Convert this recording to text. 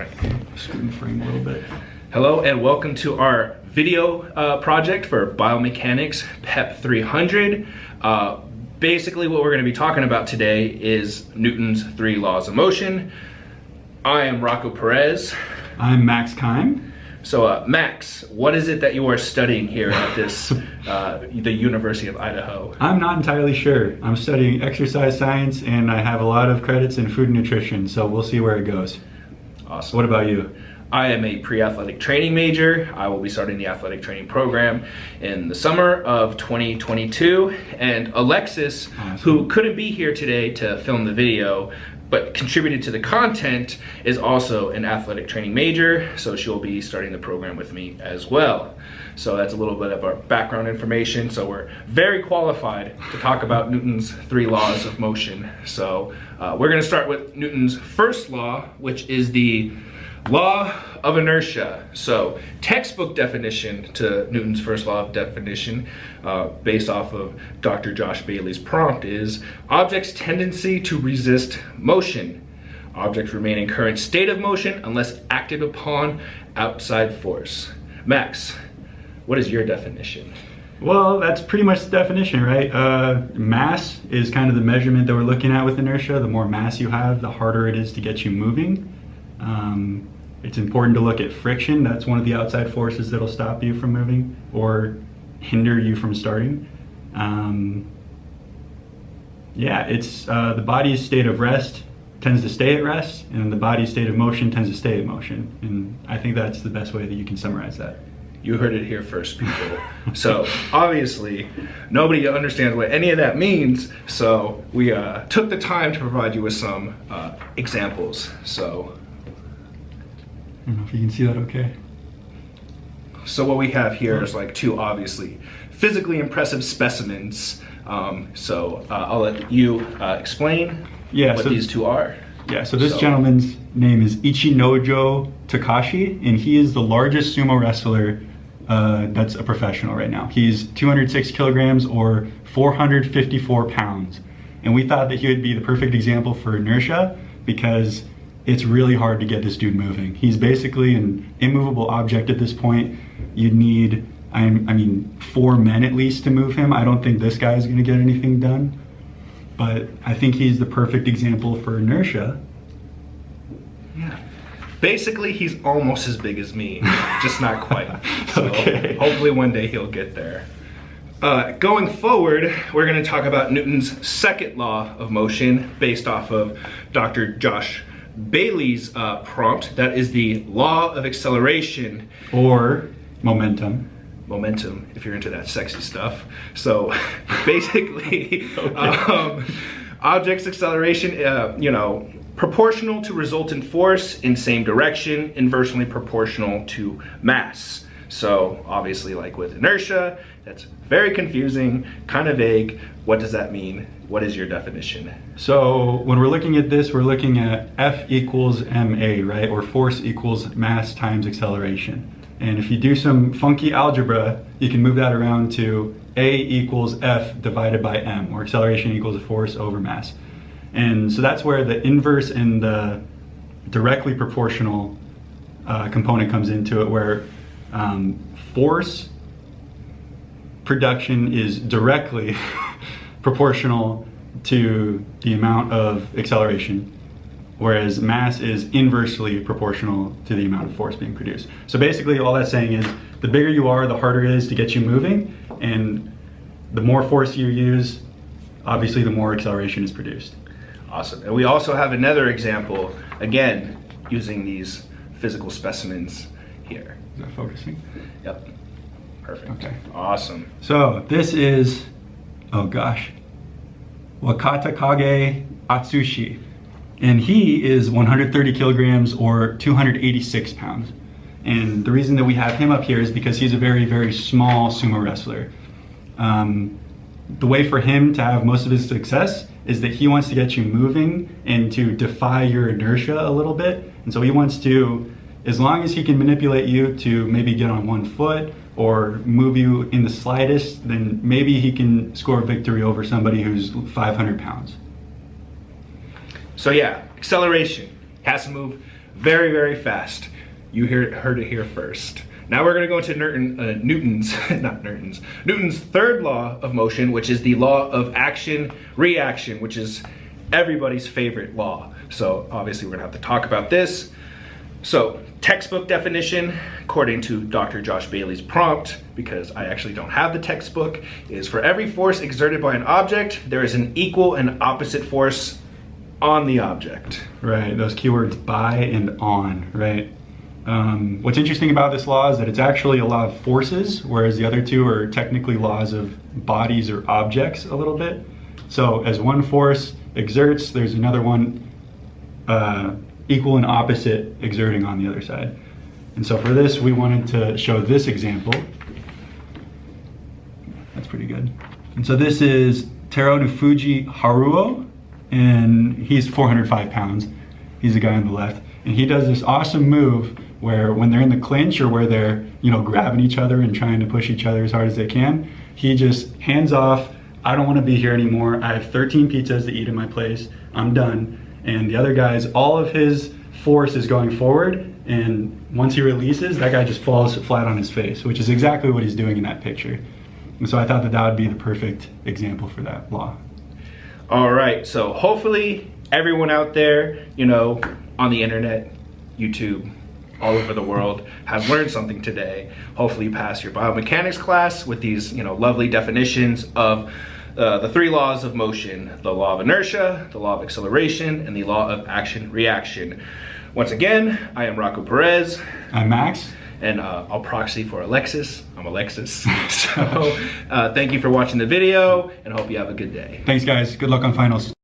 right. Scoot the frame a little bit. Hello and welcome to our video project for Biomechanics-PEP300. Basically what we're going to be talking about today is Newton's 3 laws of motion. I am Rocco Perez. I'm Max Kime. So Max, what is it that you are studying here at this, the University of Idaho? I'm not entirely sure. I'm studying exercise science and I have a lot of credits in food and nutrition, so we'll see where it goes. Awesome. What about you? I am a pre-athletic training major. I will be starting the athletic training program in the summer of 2022. And Alexis, awesome, who couldn't be here today to film the video, but contributed to the content, is also an athletic training major, so she'll be starting the program with me as well. So that's a little bit of our background information. So we're very qualified to talk about Newton's 3 laws of motion. So we're gonna start with Newton's first law, which is the law of inertia. So textbook definition to Newton's first law of definition, based off of Dr. Josh Bailey's prompt, is objects' tendency to resist motion. Objects remain in current state of motion unless acted upon outside force. Max, what is your definition? Well, that's pretty much the definition, right? Mass is kind of the measurement that we're looking at with inertia. The more mass you have, the harder it is to get you moving. It's important to look at friction. That's one of the outside forces that'll stop you from moving or hinder you from starting. Yeah, it's the body's state of rest tends to stay at rest, and the body's state of motion tends to stay in motion. And I think that's the best way that you can summarize that. You heard it here first, people. So obviously, nobody understands what any of that means, so we took the time to provide you with some examples. So I don't know if you can see that okay. So what we have here is like 2 obviously physically impressive specimens. I'll let you explain what these 2 are. Yeah, so this gentleman's name is Ichinojo Takashi, and he is the largest sumo wrestler that's a professional right now. He's 206 kilograms or 454 pounds. And we thought that he would be the perfect example for inertia because it's really hard to get this dude moving. He's basically an immovable object at this point. You'd need, I mean, 4 men at least to move him. I don't think this guy is gonna get anything done, but I think he's the perfect example for inertia. Yeah. Basically, he's almost as big as me, just not quite. So okay. Hopefully one day he'll get there. Going forward, we're gonna talk about Newton's second law of motion based off of Dr. Josh Bailey's prompt. That is the law of acceleration. Or momentum. Momentum, if you're into that sexy stuff. So basically, object's acceleration, proportional to resultant force in same direction, inversely proportional to mass. So obviously, like with inertia, that's very confusing, kind of vague. What does that mean? What is your definition? So when we're looking at this, we're looking at F equals ma, right? Or force equals mass times acceleration. And if you do some funky algebra, you can move that around to A equals F divided by m, or acceleration equals force over mass. And so that's where the inverse and the directly proportional component comes into it, where force production is directly proportional to the amount of acceleration, whereas mass is inversely proportional to the amount of force being produced. So basically all that's saying is the bigger you are, the harder it is to get you moving, and the more force you use, obviously the more acceleration is produced. Awesome. And we also have another example, again, using these physical specimens here. Is that focusing? Yep. Perfect. Okay. Awesome. So this is, oh gosh, Wakatakage Atsushi. And he is 130 kilograms or 286 pounds. And the reason that we have him up here is because he's a very, very small sumo wrestler. The way for him to have most of his success is that he wants to get you moving and to defy your inertia a little bit. And so he wants to, as long as he can manipulate you to maybe get on 1 foot or move you in the slightest, then maybe he can score a victory over somebody who's 500 pounds. So yeah, acceleration has to move very, very fast. You heard it here first. Now we're gonna go into Newton's third law of motion, which is the law of action-reaction, which is everybody's favorite law. So obviously we're gonna have to talk about this. So textbook definition, according to Dr. Josh Bailey's prompt, because I actually don't have the textbook, is for every force exerted by an object, there is an equal and opposite force on the object. Right, those keywords by and on, right? What's interesting about this law is that it's actually a law of forces, whereas the other two are technically laws of bodies or objects a little bit. So as one force exerts, there's another one equal and opposite exerting on the other side. And so for this, we wanted to show this example. That's pretty good. And so this is Terunofuji Haruo, and he's 405 pounds. He's the guy on the left. And he does this awesome move where when they're in the clinch or where they're, grabbing each other and trying to push each other as hard as they can, he just hands off, I don't want to be here anymore. I have 13 pizzas to eat in my place. I'm done. And the other guy's, all of his force is going forward, and once he releases, that guy just falls flat on his face, which is exactly what he's doing in that picture. And so I thought that would be the perfect example for that law. All right, so hopefully everyone out there, on the internet, YouTube, all over the world, has learned something today. Hopefully you pass your biomechanics class with these, lovely definitions of the three laws of motion: the law of inertia, the law of acceleration, and the law of action-reaction. Once again, I am Rocco Perez. I'm Max. And I'll proxy for Alexis. I'm Alexis. So thank you for watching the video, and I hope you have a good day. Thanks, guys. Good luck on finals.